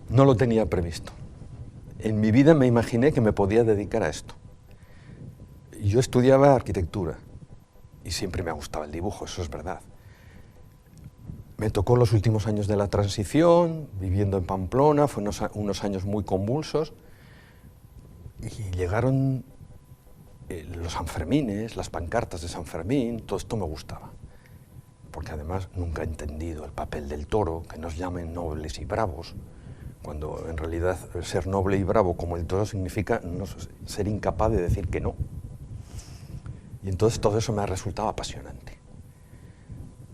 No lo tenía previsto. En mi vida me imaginé que me podía dedicar a esto. Yo estudiaba arquitectura y siempre me ha gustado el dibujo, eso es verdad. Me tocó los últimos años de la transición, viviendo en Pamplona, fueron unos años muy convulsos, y llegaron los Sanfermines, las pancartas de San Fermín, todo esto me gustaba. Porque además nunca he entendido el papel del toro, que nos llamen nobles y bravos, cuando en realidad ser noble y bravo como el toro significa ser incapaz de decir que no. Y entonces todo eso me ha resultado apasionante.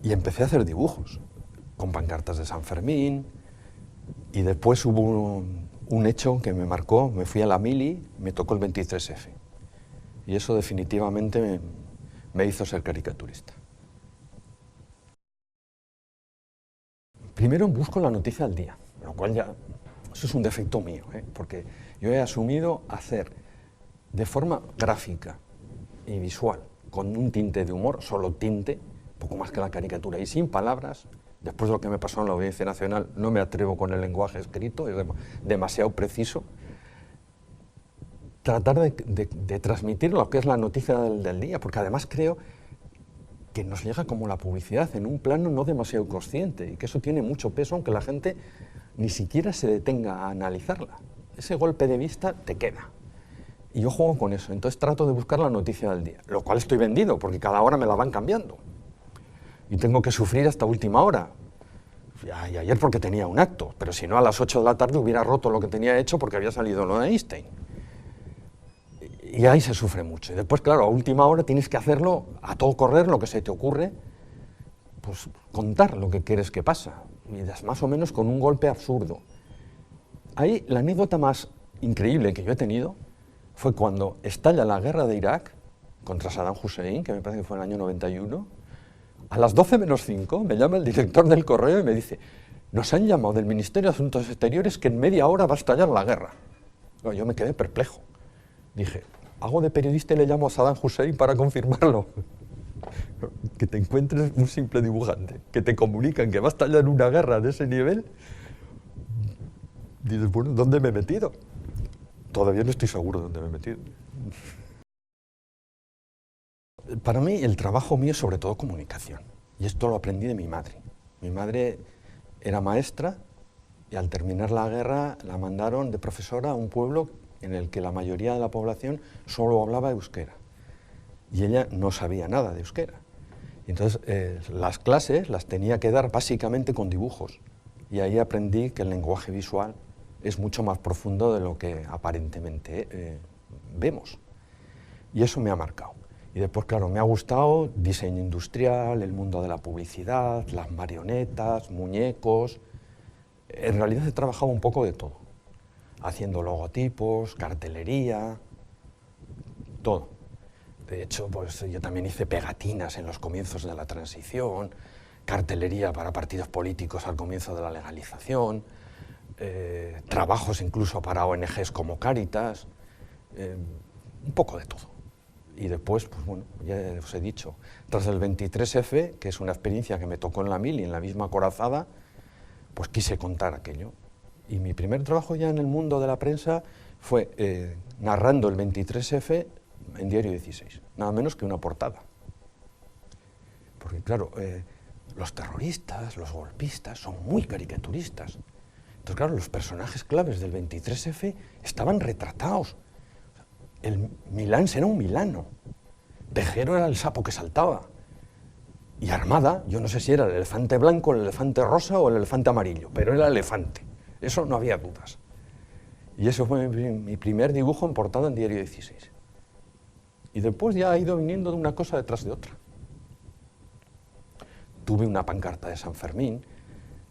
Y empecé a hacer dibujos, con pancartas de San Fermín, y después hubo un hecho que me marcó, me fui a la mili, me tocó el 23F. Y eso definitivamente me hizo ser caricaturista. Primero busco la noticia del día, lo cual ya, eso es un defecto mío, porque yo he asumido hacer de forma gráfica y visual, con un tinte de humor, solo tinte, poco más que la caricatura, y sin palabras. Después de lo que me pasó en la Audiencia Nacional, no me atrevo con el lenguaje escrito, es demasiado preciso. Tratar de transmitir lo que es la noticia del día, porque además creo que nos llega como la publicidad en un plano no demasiado consciente, y que eso tiene mucho peso, aunque la gente ni siquiera se detenga a analizarla. Ese golpe de vista te queda. Y yo juego con eso, entonces trato de buscar la noticia del día, lo cual estoy vendido, porque cada hora me la van cambiando. Y tengo que sufrir hasta última hora. Y ayer porque tenía un acto, pero si no a las 8 de la tarde hubiera roto lo que tenía hecho porque había salido lo de Einstein. Y ahí se sufre mucho. Y después, claro, a última hora tienes que hacerlo a todo correr, lo que se te ocurre, pues contar lo que quieres que pasa. Y más o menos con un golpe absurdo. Ahí la anécdota más increíble que yo he tenido fue cuando estalla la guerra de Irak contra Saddam Hussein, que me parece que fue en el año 91. A las 12 menos 5 me llama el director del correo y me dice: nos han llamado del Ministerio de Asuntos Exteriores que en media hora va a estallar la guerra. Yo me quedé perplejo. Dije, hago de periodista y le llamo a Saddam Hussein para confirmarlo. Que te encuentres un simple dibujante, que te comunican que va a estallar una guerra de ese nivel. Dices, bueno, ¿dónde me he metido? Todavía no estoy seguro de dónde me he metido. Para mí, el trabajo mío es sobre todo comunicación. Y esto lo aprendí de mi madre. Mi madre era maestra y al terminar la guerra la mandaron de profesora a un pueblo en el que la mayoría de la población solo hablaba euskera. Y ella no sabía nada de euskera. Y entonces las clases las tenía que dar básicamente con dibujos. Y ahí aprendí que el lenguaje visual es mucho más profundo de lo que aparentemente vemos. Y eso me ha marcado. Y después, claro, me ha gustado diseño industrial, el mundo de la publicidad, las marionetas, muñecos. En realidad he trabajado un poco de todo, haciendo logotipos, cartelería, todo. De hecho, pues yo también hice pegatinas en los comienzos de la transición, cartelería para partidos políticos al comienzo de la legalización, trabajos incluso para ONGs como Cáritas, un poco de todo. Y después, pues bueno, ya os he dicho, tras el 23F, que es una experiencia que me tocó en la mili, en la misma corazada, pues quise contar aquello. Y mi primer trabajo ya en el mundo de la prensa fue narrando el 23F en Diario 16, nada menos que una portada. Porque claro, los terroristas, los golpistas son muy caricaturistas. Entonces claro, los personajes claves del 23F estaban retratados. El Milán era un milano, Tejero era el sapo que saltaba, y Armada, yo no sé si era el elefante blanco, el elefante rosa o el elefante amarillo, pero era el elefante, eso no había dudas. Y eso fue mi primer dibujo en portada en Diario 16. Y después ya ha ido viniendo de una cosa detrás de otra. Tuve una pancarta de San Fermín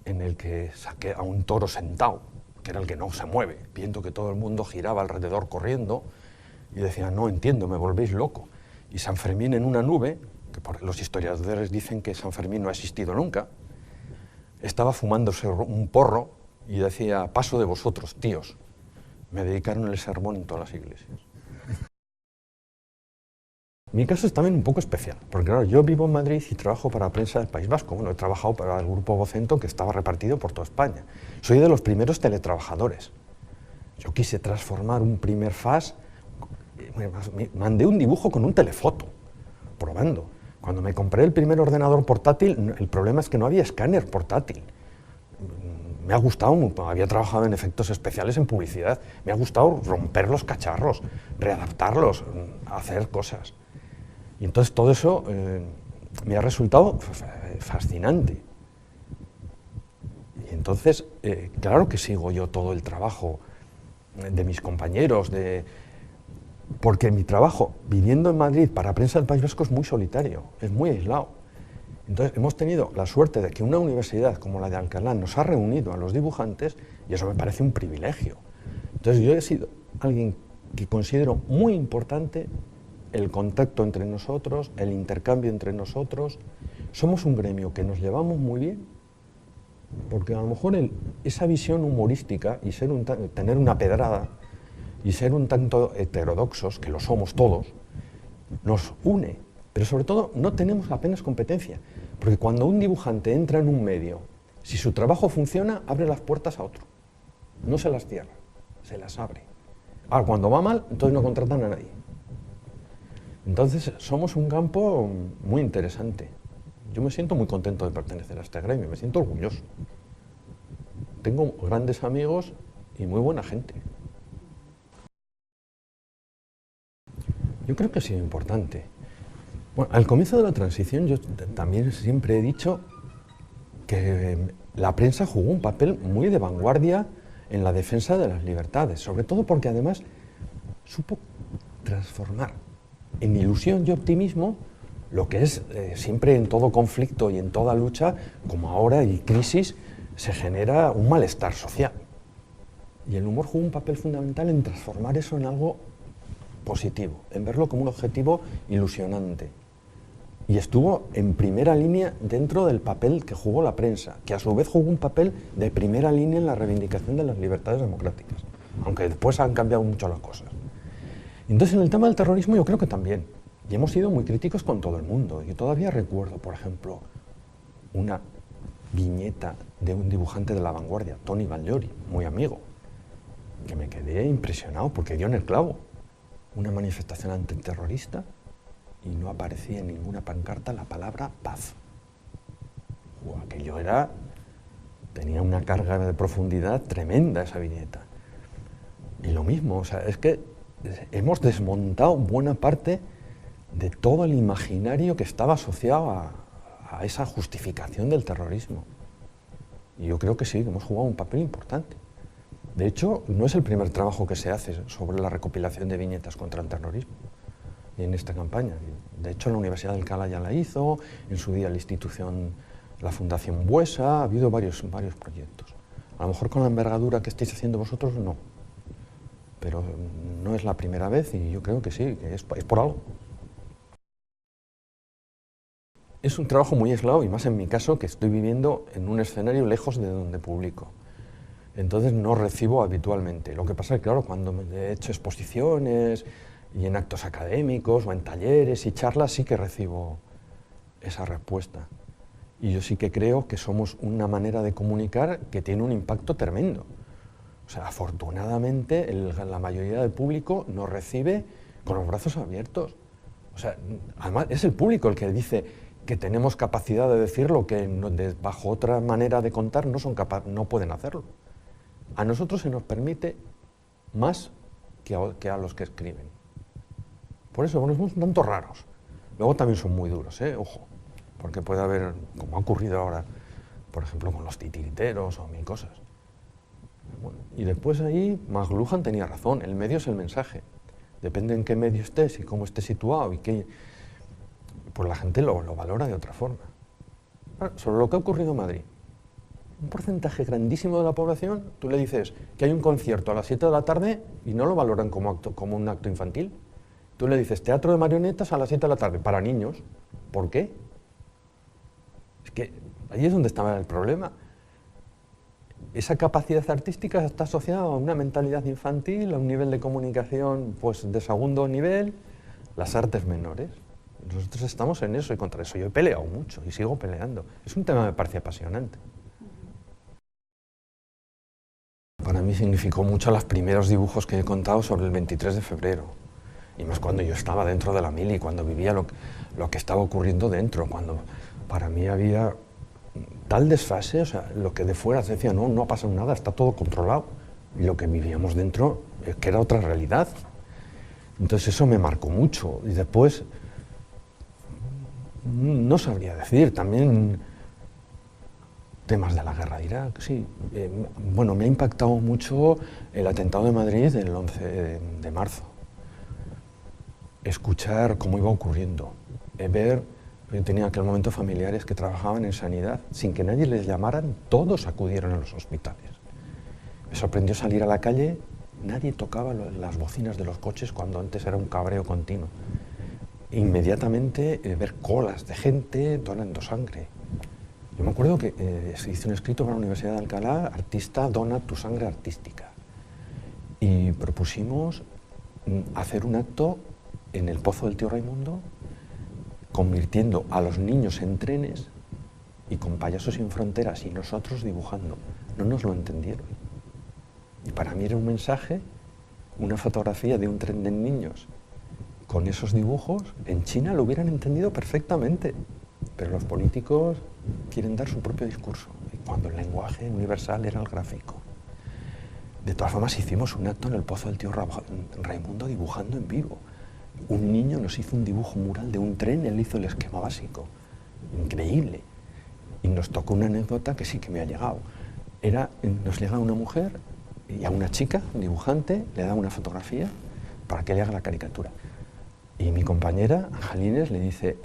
en el que saqué a un toro sentado, que era el que no se mueve, viendo que todo el mundo giraba alrededor corriendo, y decía, no entiendo, me volvéis loco. Y San Fermín en una nube, que los historiadores dicen que San Fermín no ha existido nunca, estaba fumándose un porro y decía, paso de vosotros, tíos. Me dedicaron el sermón en todas las iglesias. Mi caso es también un poco especial, porque claro, yo vivo en Madrid y trabajo para Prensa del País Vasco. Bueno, he trabajado para el grupo Vocento, que estaba repartido por toda España. Soy de los primeros teletrabajadores. Yo quise transformar un primer FAS, mandé un dibujo con un telefoto, probando. Cuando me compré el primer ordenador portátil, el problema es que no había escáner portátil. Me ha gustado, había trabajado en efectos especiales en publicidad, me ha gustado romper los cacharros, readaptarlos, hacer cosas. Y entonces todo eso me ha resultado fascinante. Y entonces, claro que sigo yo todo el trabajo de mis compañeros, porque mi trabajo, viviendo en Madrid para Prensa del País Vasco, es muy solitario, es muy aislado. Entonces hemos tenido la suerte de que una universidad como la de Alcalá nos ha reunido a los dibujantes y eso me parece un privilegio. Entonces yo he sido alguien que considero muy importante el contacto entre nosotros, el intercambio entre nosotros. Somos un gremio que nos llevamos muy bien, porque a lo mejor esa visión humorística y tener una pedrada y ser un tanto heterodoxos, que lo somos todos, nos une. Pero sobre todo no tenemos apenas competencia, porque cuando un dibujante entra en un medio, si su trabajo funciona, abre las puertas a otro. No se las cierra, se las abre. Ahora, cuando va mal, entonces no contratan a nadie. Entonces somos un campo muy interesante. Yo me siento muy contento de pertenecer a este gremio, me siento orgulloso. Tengo grandes amigos y muy buena gente. Yo creo que ha sido importante. Bueno, al comienzo de la transición yo también siempre he dicho que la prensa jugó un papel muy de vanguardia en la defensa de las libertades, sobre todo porque además supo transformar en ilusión y optimismo lo que es siempre en todo conflicto y en toda lucha, como ahora y crisis, se genera un malestar social. Y el humor jugó un papel fundamental en transformar eso en algo positivo, en verlo como un objetivo ilusionante. Y estuvo en primera línea dentro del papel que jugó la prensa, que a su vez jugó un papel de primera línea en la reivindicación de las libertades democráticas, aunque después han cambiado mucho las cosas. Entonces, en el tema del terrorismo yo creo que también, y hemos sido muy críticos con todo el mundo. Yo todavía recuerdo, por ejemplo, una viñeta de un dibujante de La Vanguardia, Tony Bagliori, muy amigo, que me quedé impresionado porque dio en el clavo. Una manifestación antiterrorista y no aparecía en ninguna pancarta la palabra paz. Aquello tenía una carga de profundidad tremenda esa viñeta. Y lo mismo, o sea, es que hemos desmontado buena parte de todo el imaginario que estaba asociado a esa justificación del terrorismo. Y yo creo que sí, que hemos jugado un papel importante. De hecho, no es el primer trabajo que se hace sobre la recopilación de viñetas contra el terrorismo en esta campaña. De hecho, la Universidad de Alcalá ya la hizo, en su día la Fundación Buesa, ha habido varios proyectos. A lo mejor con la envergadura que estáis haciendo vosotros, no. Pero no es la primera vez y yo creo que sí, que es por algo. Es un trabajo muy aislado y más en mi caso, que estoy viviendo en un escenario lejos de donde publico. Entonces no recibo habitualmente. Lo que pasa es que, claro, cuando he hecho exposiciones y en actos académicos o en talleres y charlas, sí que recibo esa respuesta. Y yo sí que creo que somos una manera de comunicar que tiene un impacto tremendo. O sea, afortunadamente la mayoría del público nos recibe con los brazos abiertos. O sea, además es el público el que dice que tenemos capacidad de decir lo que bajo otra manera de contar no pueden hacerlo. A nosotros se nos permite más que a los que escriben. Por eso, bueno, somos un tanto raros. Luego también son muy duros, ojo, porque puede haber, como ha ocurrido ahora, por ejemplo, con los titiriteros o mil cosas. Bueno, y después ahí, McLuhan tenía razón, el medio es el mensaje. Depende en qué medio estés y cómo estés situado y pues la gente lo valora de otra forma. Ahora, sobre lo que ha ocurrido en Madrid. Un porcentaje grandísimo de la población, tú le dices que hay un concierto a las 7 de la tarde y no lo valoran como un acto infantil. Tú le dices teatro de marionetas a las 7 de la tarde, para niños. ¿Por qué? Es que ahí es donde estaba el problema. Esa capacidad artística está asociada a una mentalidad infantil, a un nivel de comunicación pues, de segundo nivel, las artes menores. Nosotros estamos en eso y contra eso. Yo he peleado mucho y sigo peleando. Es un tema que me parece apasionante. Para mí significó mucho los primeros dibujos que he contado sobre el 23 de febrero. Y más cuando yo estaba dentro de la mili, cuando vivía lo que estaba ocurriendo dentro, cuando para mí había tal desfase, o sea, lo que de fuera se decía, no ha pasado nada, está todo controlado. Y lo que vivíamos dentro, que era otra realidad. Entonces eso me marcó mucho. Y después, no sabría decir, también temas de la guerra de Irak, sí. Bueno, me ha impactado mucho el atentado de Madrid el 11 de marzo. Escuchar cómo iba ocurriendo, ver, yo tenía en aquel momento familiares que trabajaban en sanidad, sin que nadie les llamaran, todos acudieron a los hospitales. Me sorprendió salir a la calle, nadie tocaba las bocinas de los coches cuando antes era un cabreo continuo. Inmediatamente ver colas de gente donando sangre. Yo me acuerdo que se hizo un escrito para la Universidad de Alcalá, artista, dona tu sangre artística. Y propusimos hacer un acto en el Pozo del Tío Raimundo, convirtiendo a los niños en trenes y con Payasos sin Fronteras y nosotros dibujando. No nos lo entendieron. Y para mí era un mensaje, una fotografía de un tren de niños con esos dibujos. En China lo hubieran entendido perfectamente, pero los políticos quieren dar su propio discurso, y cuando el lenguaje universal era el gráfico. De todas formas, hicimos un acto en el Pozo del Tío Raimundo dibujando en vivo. Un niño nos hizo un dibujo mural de un tren, él hizo el esquema básico. Increíble. Y nos tocó una anécdota que sí que me ha llegado. Nos llega una mujer y a una chica, un dibujante, le da una fotografía para que le haga la caricatura. Y mi compañera, Angelines, le dice,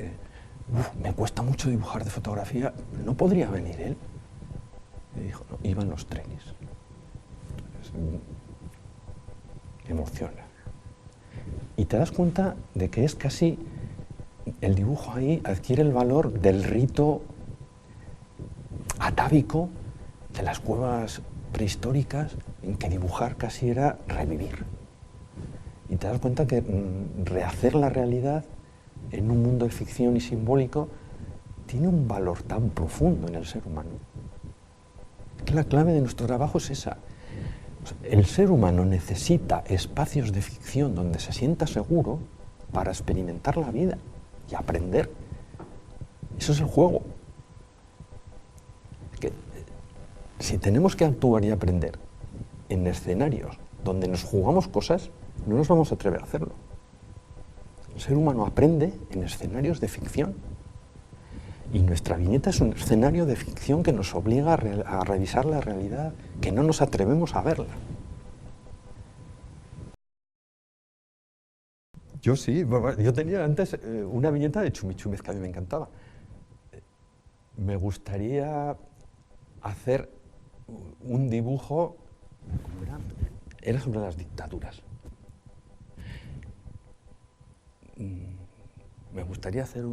me cuesta mucho dibujar de fotografía, ¿no podría venir él? Y dijo, no, iban los trenes. Entonces, emociona. Y te das cuenta de que es casi, el dibujo ahí adquiere el valor del rito atávico de las cuevas prehistóricas, en que dibujar casi era revivir. Y te das cuenta que rehacer la realidad en un mundo de ficción y simbólico tiene un valor tan profundo en el ser humano. La clave de nuestro trabajo es esa. El ser humano necesita espacios de ficción donde se sienta seguro para experimentar la vida y aprender. Eso es el juego. Que, si tenemos que actuar y aprender en escenarios donde nos jugamos cosas, no nos vamos a atrever a hacerlo. El ser humano aprende en escenarios de ficción. Y nuestra viñeta es un escenario de ficción que nos obliga a revisar la realidad, que no nos atrevemos a verla. Yo sí, yo tenía antes una viñeta de Chumichúmez que a mí me encantaba. Me gustaría hacer un dibujo, ¿cómo era? Era sobre las dictaduras. Me gustaría hacer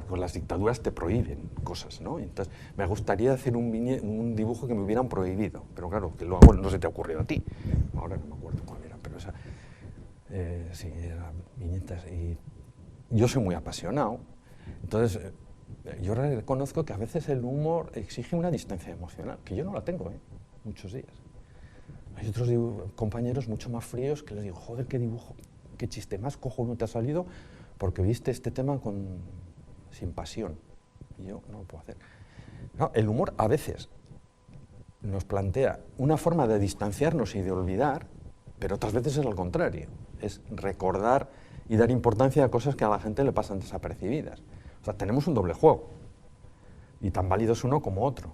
pues las dictaduras te prohíben cosas, ¿no? Entonces, me gustaría hacer un dibujo que me hubieran prohibido, pero claro, que lo hago, no se te ha ocurrido a ti. Ahora no me acuerdo cuál era, pero esa, sí, eran viñetas. Y yo soy muy apasionado, entonces yo reconozco que a veces el humor exige una distancia emocional, que yo no la tengo, muchos días. Hay otros compañeros mucho más fríos que les digo, joder, qué dibujo, qué chiste más cojonudo te ha salido, porque viste este tema sin pasión. Y yo no lo puedo hacer. No, el humor a veces nos plantea una forma de distanciarnos y de olvidar, pero otras veces es al contrario. Es recordar y dar importancia a cosas que a la gente le pasan desapercibidas. O sea, tenemos un doble juego, y tan válido es uno como otro.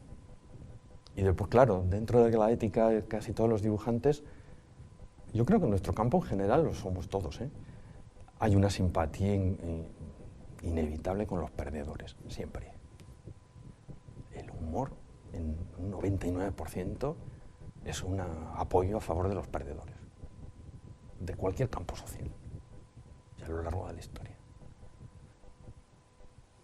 Y después, claro, dentro de la ética de casi todos los dibujantes, yo creo que en nuestro campo en general lo somos todos, hay una simpatía inevitable con los perdedores, siempre. El humor, en un 99%, es un apoyo a favor de los perdedores, de cualquier campo social, y a lo largo de la historia.